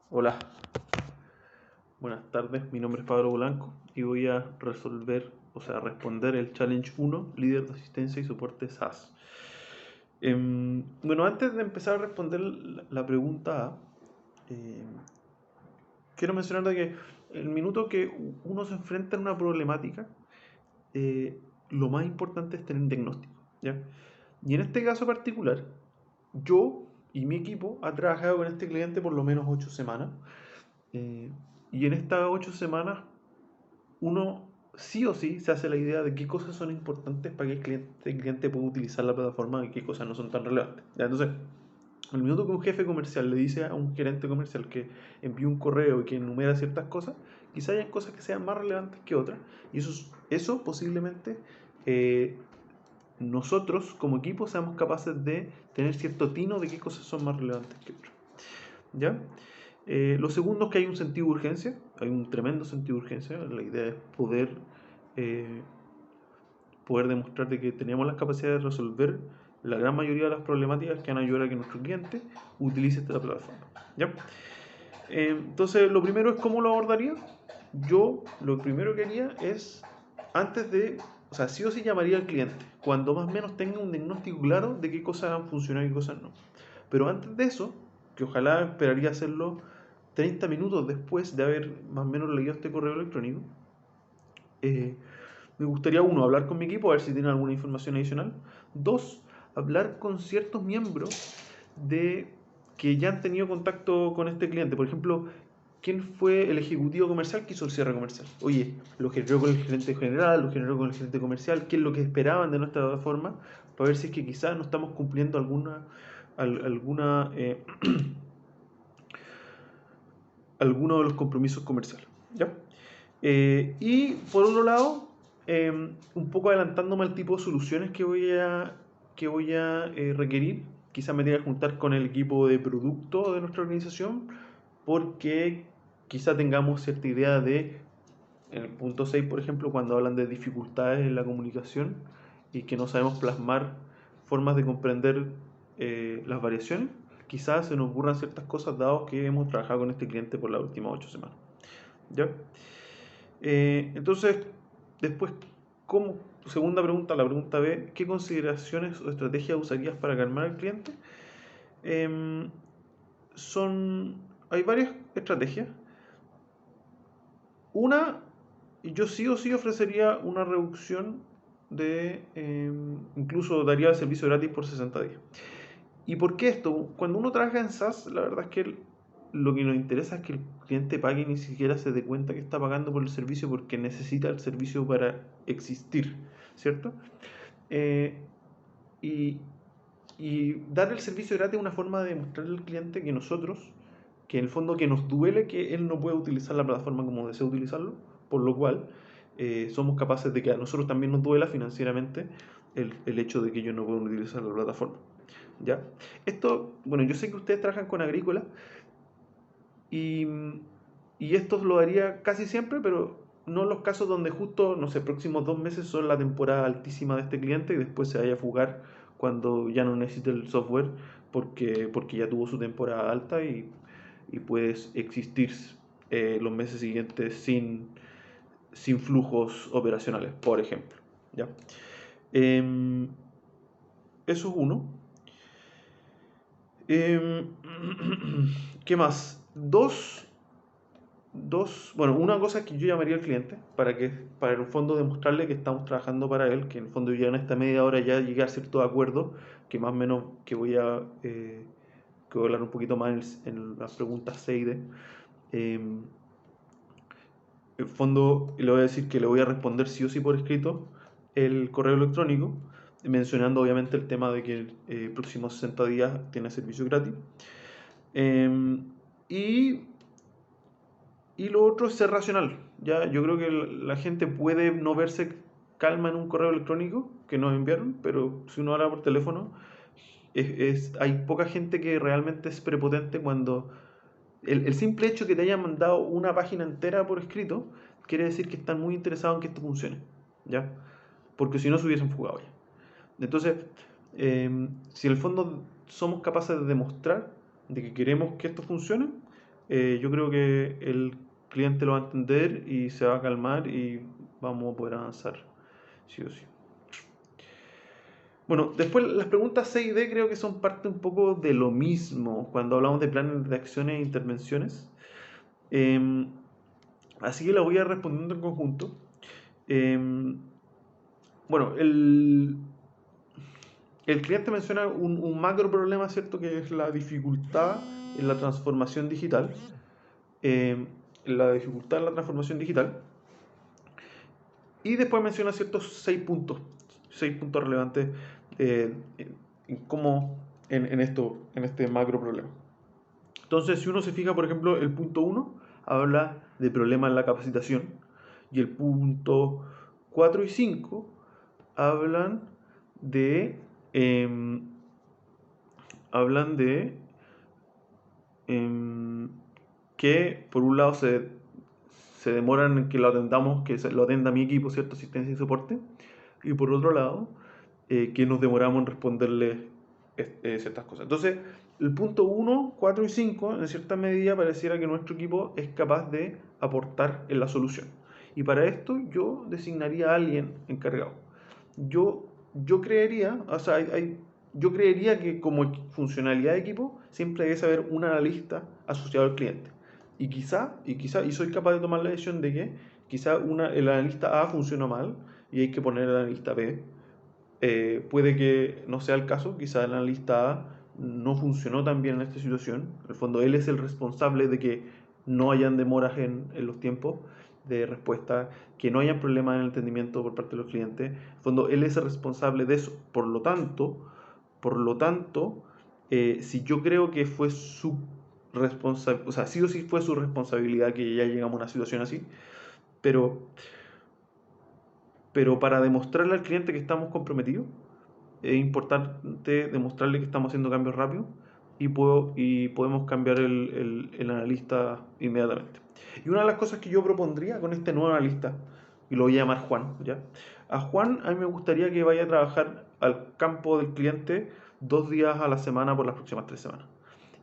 Hola, buenas tardes. Mi nombre es Pablo Blanco y voy a responder el Challenge 1, líder de asistencia y soporte SaaS. Bueno, antes de empezar a responder la pregunta A, em, quiero mencionar de que el minuto que uno se enfrenta a una problemática, lo más importante es tener un diagnóstico, ¿ya? Y en este caso particular, yo y mi equipo ha trabajado con este cliente por lo menos 8 semanas. eh, y en estas 8 semanas uno sí o sí se hace la idea de qué cosas son importantes para que el cliente pueda utilizar la plataforma y qué cosas no son tan relevantes. ¿Ya? Entonces, el minuto que un jefe comercial le dice a un gerente comercial que envíe un correo y que enumera ciertas cosas, quizá hayan cosas que sean más relevantes que otras, y eso posiblemente nosotros como equipo seamos capaces de tener cierto tino de qué cosas son más relevantes que otras. ¿Ya? Lo segundo es que hay un sentido de urgencia, hay un tremendo sentido de urgencia. La idea es eh, poder demostrar de que tenemos las capacidades de resolver la gran mayoría de las problemáticas que van a ayudar a que nuestro cliente utilice esta plataforma. ¿Ya? Entonces, lo primero es cómo lo abordaría. Yo lo primero que haría es, antes de, o sea, sí o sí llamaría al cliente, cuando más o menos tenga un diagnóstico claro de qué cosas van a funcionar y qué cosas no. Pero antes de eso, que ojalá esperaría hacerlo 30 minutos después de haber más o menos leído este correo electrónico, eh, me gustaría, uno, hablar con mi equipo, a ver si tienen alguna información adicional. Dos, hablar con ciertos miembros de que ya han tenido contacto con este cliente. Por ejemplo, ¿quién fue el ejecutivo comercial que hizo el cierre comercial? Oye, lo generó con el gerente general, lo generó con el gerente comercial, ¿qué es lo que esperaban de nuestra plataforma? Para ver si es que quizás no estamos cumpliendo alguna alguno de los compromisos comerciales. ¿Ya? Y por otro lado, un poco adelantándome al tipo de soluciones que voy a requerir, quizás me tenga que juntar con el equipo de producto de nuestra organización, porque quizá tengamos cierta idea de, en el punto 6 por ejemplo, cuando hablan de dificultades en la comunicación y que no sabemos plasmar formas de comprender las variaciones, quizás se nos ocurran ciertas cosas dados que hemos trabajado con este cliente por las últimas 8 semanas. ¿Ya? Entonces, después, ¿cómo? Segunda pregunta, la pregunta B, ¿qué consideraciones o estrategias usarías para calmar al cliente? Em, hay varias estrategias. Una, yo sí o sí ofrecería una reducción incluso daría el servicio gratis por 60 días. ¿Y por qué esto? Cuando uno trabaja en SaaS, la verdad es que lo que nos interesa es que el cliente pague y ni siquiera se dé cuenta que está pagando por el servicio porque necesita el servicio para existir, ¿cierto? Eh, y, y dar el servicio gratis es una forma de demostrarle al cliente que nosotros, que en el fondo que nos duele que él no pueda utilizar la plataforma como desea utilizarlo, por lo cual somos capaces de que a nosotros también nos duela financieramente el hecho de que ellos no puedan utilizar la plataforma. ¿Ya? Esto, bueno, yo sé que ustedes trabajan con agrícola y, y esto lo haría casi siempre, pero no en los casos donde justo, no sé, próximos 2 meses son la temporada altísima de este cliente y después se vaya a fugar cuando ya no necesite el software porque ya tuvo su temporada alta y puedes existir los meses siguientes sin flujos operacionales, por ejemplo. ¿Ya? Em, Eso es uno. Em, ¿Qué más? Bueno, una cosa es que yo llamaría al cliente para en el fondo demostrarle que estamos trabajando para él, que en el fondo ya en esta media hora ya llegué a cierto acuerdo, que más o menos que voy a hablar un poquito más en las preguntas C y D. En el fondo le voy a decir que le voy a responder sí o sí por escrito el correo electrónico, mencionando obviamente el tema de que próximos 60 días tiene servicio gratis. Em, y Y lo otro es ser racional. Ya, yo creo que la gente puede no verse calma en un correo electrónico que nos enviaron, pero si uno habla por teléfono, hay poca gente que realmente es prepotente cuando el simple hecho que te hayan mandado una página entera por escrito quiere decir que están muy interesados en que esto funcione, ¿ya? Porque si no se hubiesen fugado ya. Entonces, si en el fondo somos capaces de demostrar de que queremos que esto funcione, yo creo que el cliente lo va a entender y se va a calmar y vamos a poder avanzar, sí o sí. Bueno, después las preguntas C y D creo que son parte un poco de lo mismo cuando hablamos de planes de acciones e intervenciones. Em, Así que la voy a ir respondiendo en conjunto. Em, bueno, el cliente menciona un macro problema, ¿cierto? Que es la dificultad en la transformación digital. La dificultad en la transformación digital. Y después menciona ciertos 6 puntos relevantes en cómo en este macro problema. Entonces, si uno se fija, por ejemplo, el punto 1 habla de problemas en la capacitación y el punto 4 y 5 hablan de eh, hablan de eh, que por un lado se demoran en que lo atendamos, que lo atenda mi equipo, ¿cierto? Asistencia y soporte, y por otro lado, que nos demoramos en responderle ciertas cosas. Entonces, el punto 1, 4 y 5, en cierta medida, pareciera que nuestro equipo es capaz de aportar en la solución. Y para esto yo designaría a alguien encargado. Yo, yo creería, o sea, yo creería que como funcionalidad de equipo siempre debe haber un analista asociado al cliente. Y soy capaz de tomar la decisión de que quizá el analista A funciona mal y hay que poner el analista B. Puede que no sea el caso, quizá el analista A no funcionó tan bien en esta situación. En el fondo, él es el responsable de que no hayan demoras en los tiempos de respuesta, que no haya problemas en el entendimiento por parte de los clientes. En el fondo, él es el responsable de eso. Por lo tanto, si yo creo que fue su responsabilidad, o sea, sí o sí fue su responsabilidad que ya llegamos a una situación así, pero, pero para demostrarle al cliente que estamos comprometidos, es importante demostrarle que estamos haciendo cambios rápidos y podemos cambiar el analista inmediatamente. Y una de las cosas que yo propondría con este nuevo analista, y lo voy a llamar Juan, ¿ya? A Juan a mí me gustaría que vaya a trabajar al campo del cliente 2 días a la semana por las próximas 3 semanas.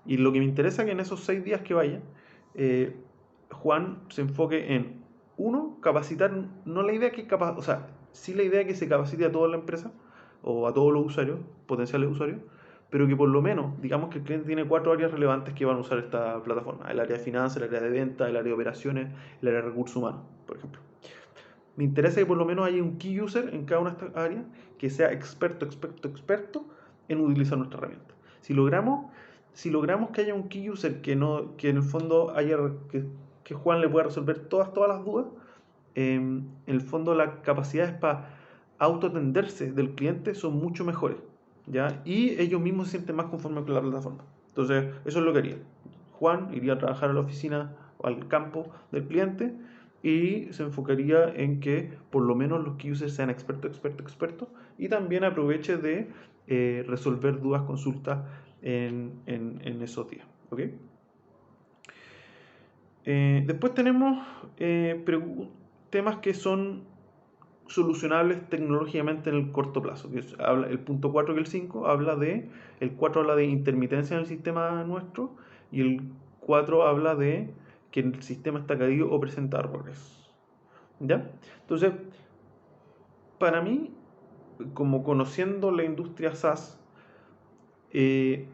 Y lo que me interesa es que en esos 6 días que vaya, eh, Juan se enfoque en, uno, capacitar, no la idea que o sea, sí la idea que se capacite a toda la empresa o a todos los usuarios, potenciales usuarios, pero que por lo menos, digamos que el cliente tiene 4 áreas relevantes que van a usar esta plataforma: el área de finanzas, el área de venta, el área de operaciones, el área de recursos humanos, por ejemplo. Me interesa que por lo menos haya un key user en cada una de estas áreas que sea experto en utilizar nuestra herramienta. Si logramos que haya un key user que en el fondo que Juan le pueda resolver todas las dudas, en el fondo las capacidades para autoatenderse del cliente son mucho mejores, ¿ya? Y ellos mismos se sienten más conformes con la plataforma. Entonces, eso es lo que haría. Juan iría a trabajar a la oficina o al campo del cliente y se enfocaría en que por lo menos los key users sean expertos y también aproveche de resolver dudas, consultas en esos días. ¿Ok? Después tenemos temas que son solucionables tecnológicamente en el corto plazo. El punto 4 que el 5 el 4 habla de intermitencia en el sistema nuestro y el 4 habla de que el sistema está caído o presenta errores. ¿Ya? Entonces, para mí, como conociendo la industria SaaS, eh,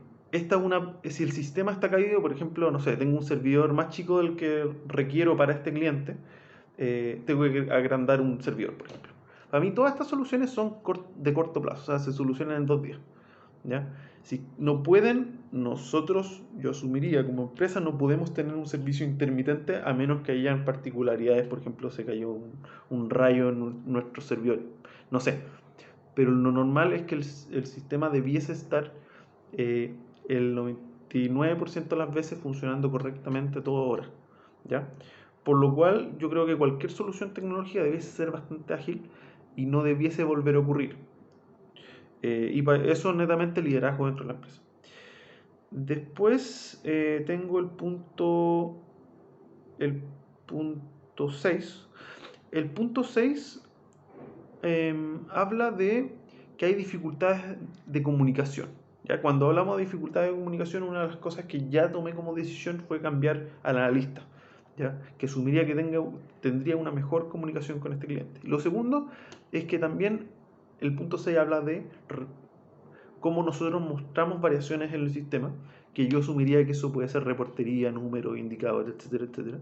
si el sistema está caído, por ejemplo, no sé, tengo un servidor más chico del que requiero para este cliente, tengo que agrandar un servidor, por ejemplo. Para mí todas estas soluciones son de corto plazo, o sea, se solucionan en 2 días. ¿Ya? Si no pueden, yo asumiría como empresa, no podemos tener un servicio intermitente a menos que hayan particularidades, por ejemplo, se cayó un rayo en nuestro servidor, no sé. Pero lo normal es que el sistema debiese estar eh, el 99% de las veces funcionando correctamente toda hora, ¿ya? Por lo cual yo creo que cualquier solución tecnológica debiese ser bastante ágil y no debiese volver a ocurrir. Y para eso netamente liderazgo dentro de la empresa. Después tengo el punto 6. El punto 6 habla de que hay dificultades de comunicación, Ya cuando hablamos de dificultades de comunicación, una de las cosas que ya tomé como decisión fue cambiar al analista, ¿ya? Que asumiría que tendría una mejor comunicación con este cliente. Y lo segundo es que también el punto 6 habla de cómo nosotros mostramos variaciones en el sistema, que yo asumiría que eso puede ser reportería, números, indicadores, etcétera, etcétera.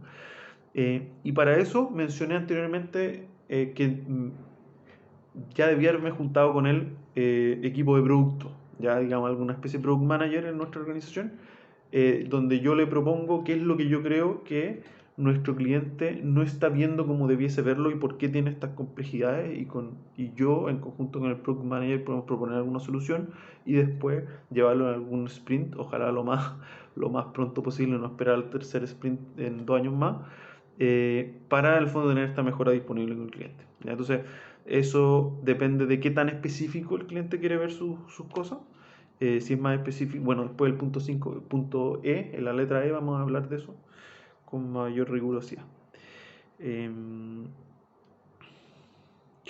Y para eso mencioné anteriormente que ya debía haberme juntado con el equipo de producto, ya digamos alguna especie de product manager en nuestra organización, donde yo le propongo qué es lo que yo creo que nuestro cliente no está viendo como debiese verlo y por qué tiene estas complejidades y yo en conjunto con el product manager podemos proponer alguna solución y después llevarlo a algún sprint, ojalá lo más pronto posible, no esperar al tercer sprint en 2 años más, para el fondo tener esta mejora disponible con el cliente. ¿Ya? Entonces, eso depende de qué tan específico el cliente quiere ver sus cosas. Si es más específico, bueno, después del punto 5, punto E, en la letra E, vamos a hablar de eso con mayor rigurosidad. ¿Qué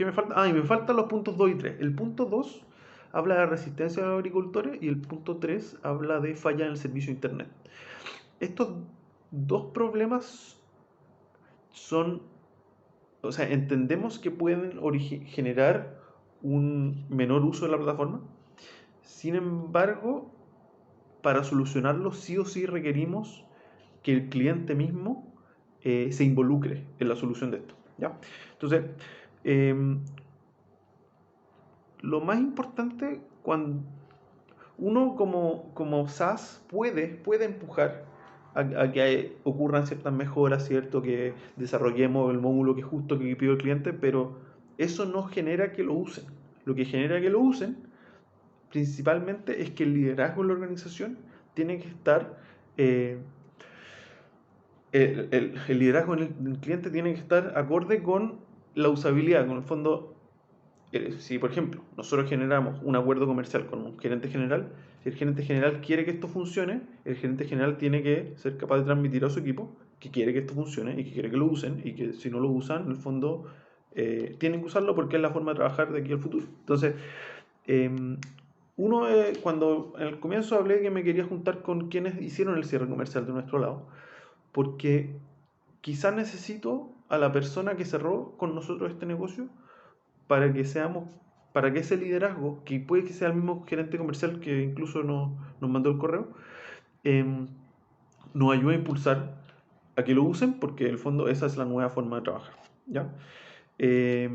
me falta? Ah, y me faltan los puntos 2 y 3. El punto 2 habla de resistencia de los agricultores y el punto 3 habla de falla en el servicio de Internet. Estos dos problemas son, o sea, entendemos que pueden generar un menor uso de la plataforma. Sin embargo, para solucionarlo sí o sí requerimos que el cliente mismo se involucre en la solución de esto. ¿Ya? Entonces, eh, lo más importante cuando uno como SaaS puede empujar a que ocurran ciertas mejoras, ¿cierto? Que desarrollemos el módulo que justo que pidió el cliente, pero eso no genera que lo usen. Lo que genera que lo usen principalmente es que el liderazgo en la organización tiene que estar, eh, el liderazgo en el cliente tiene que estar acorde con la usabilidad, con el fondo. Si por ejemplo nosotros generamos un acuerdo comercial con un gerente general, si el gerente general quiere que esto funcione, el gerente general tiene que ser capaz de transmitir a su equipo que quiere que esto funcione y que quiere que lo usen y que si no lo usan, en el fondo tienen que usarlo porque es la forma de trabajar de aquí al futuro. Entonces, cuando en el comienzo hablé que me quería juntar con quienes hicieron el cierre comercial de nuestro lado, porque quizás necesito a la persona que cerró con nosotros este negocio para que seamos, para que ese liderazgo, que puede que sea el mismo gerente comercial que incluso nos mandó el correo, eh, nos ayude a impulsar a que lo usen, porque en el fondo esa es la nueva forma de trabajar. ¿Ya? Eh,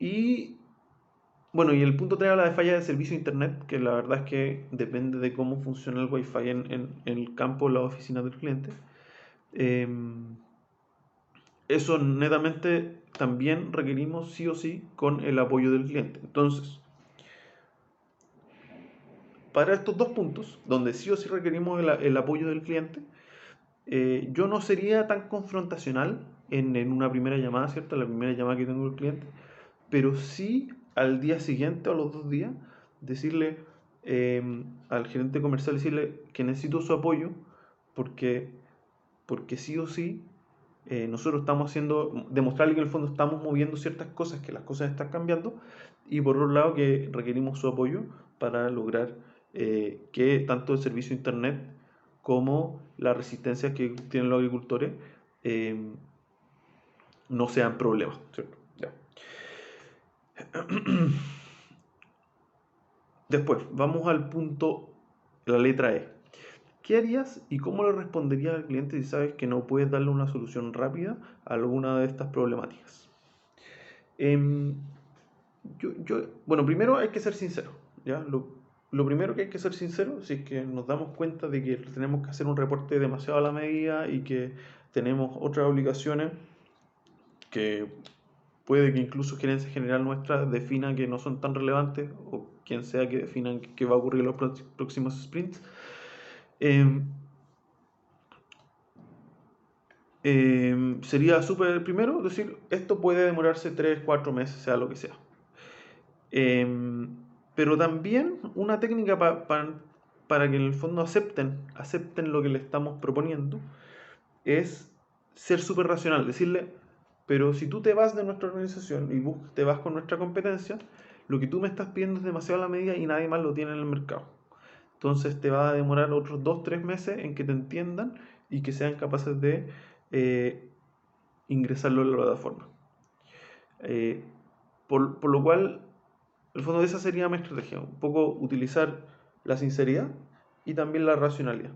y bueno, y el punto 3 habla de falla de servicio de internet, que la verdad es que depende de cómo funciona el wifi en el campo, la oficina del cliente. Eh, Eso netamente también requerimos sí o sí con el apoyo del cliente. Entonces, para estos dos puntos, donde sí o sí requerimos el apoyo del cliente, yo no sería tan confrontacional en una primera llamada, ¿cierto? La primera llamada que tengo con el cliente, pero sí al día siguiente o a los 2 días decirle al gerente comercial, decirle que necesito su apoyo porque, porque sí o sí nosotros estamos haciendo, demostrarle que en el fondo estamos moviendo ciertas cosas, que las cosas están cambiando, y por otro lado que requerimos su apoyo para lograr que tanto el servicio de internet como las resistencias que tienen los agricultores eh, no sean problemas, ¿cierto? Ya. Después, vamos al punto, la letra E. ¿Qué harías y cómo le responderías al cliente si sabes que no puedes darle una solución rápida a alguna de estas problemáticas? Em, bueno, primero hay que ser sincero, ¿ya? Lo primero que hay que ser sincero, si es que nos damos cuenta de que tenemos que hacer un reporte demasiado a la medida y que tenemos otras obligaciones que puede que incluso gerencia general nuestra defina que no son tan relevantes o quien sea que defina qué va a ocurrir en los próximos sprints. Sería súper primero decir, esto puede demorarse 3 4 meses, sea lo que sea. Pero también una técnica para que en el fondo acepten lo que le estamos proponiendo es ser súper racional, decirle, pero si tú te vas de nuestra organización y te vas con nuestra competencia, lo que tú me estás pidiendo es demasiado a la medida y nadie más lo tiene en el mercado. Entonces te va a demorar otros 2-3 meses en que te entiendan y que sean capaces de ingresarlo en la plataforma. Por lo cual, en el fondo esa sería mi estrategia, un poco utilizar la sinceridad y también la racionalidad.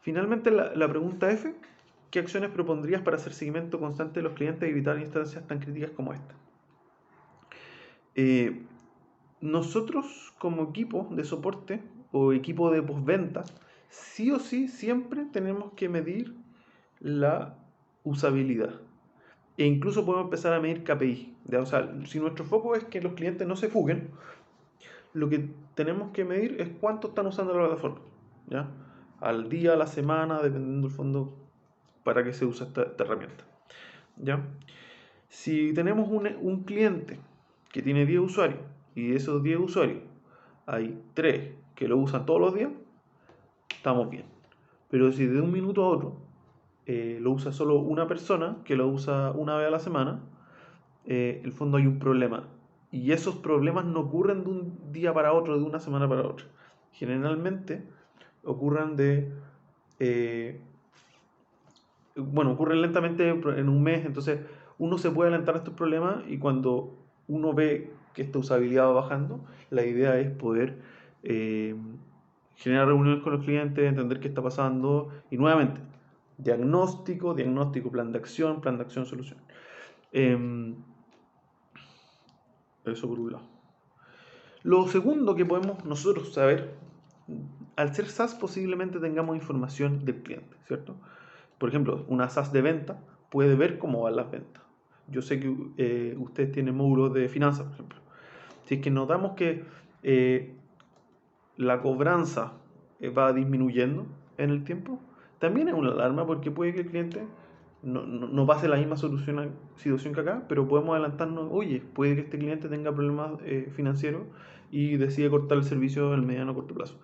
Finalmente, la pregunta F, ¿qué acciones propondrías para hacer seguimiento constante de los clientes y evitar instancias tan críticas como esta? Nosotros como equipo de soporte o equipo de postventa, sí o sí siempre tenemos que medir la usabilidad. E incluso podemos empezar a medir KPI. ¿Ya? O sea, si nuestro foco es que los clientes no se fuguen, lo que tenemos que medir es cuánto están usando la plataforma. ¿Ya? Al día, a la semana, dependiendo del fondo para qué se usa esta herramienta. ¿Ya? Si tenemos un cliente que tiene 10 usuarios y de esos 10 usuarios hay 3 que lo usan todos los días, estamos bien. Pero si de un minuto a otro lo usa solo una persona, que lo usa una vez a la semana, en el fondo hay un problema. Y esos problemas no ocurren de un día para otro, de una semana para otra. Generalmente ocurren ocurren lentamente en un mes, entonces uno se puede adelantar a estos problemas y cuando uno ve que esta usabilidad va bajando, la idea es poder eh, generar reuniones con los clientes, entender qué está pasando y nuevamente, diagnóstico, plan de acción, solución. Eso por un lado. Lo segundo que podemos nosotros saber, al ser SaaS posiblemente tengamos información del cliente, ¿cierto? Por ejemplo, una SaaS de venta puede ver cómo van las ventas. Yo sé que ustedes tienen módulos de finanzas, por ejemplo. Si es que notamos que la cobranza va disminuyendo en el tiempo, también es una alarma porque puede que el cliente no pase la misma situación que acá, pero podemos adelantarnos, oye, puede que este cliente tenga problemas financieros y decide cortar el servicio en el mediano o corto plazo.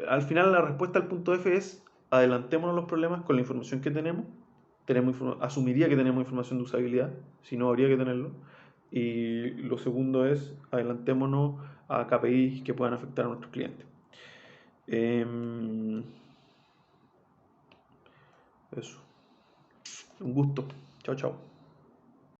Al final la respuesta al punto F es adelantémonos los problemas con la información que tenemos. Asumiría que tenemos información de usabilidad, si no habría que tenerlo. Y lo segundo es adelantémonos a KPIs que puedan afectar a nuestros clientes. Eso. Un gusto. Chao, chao.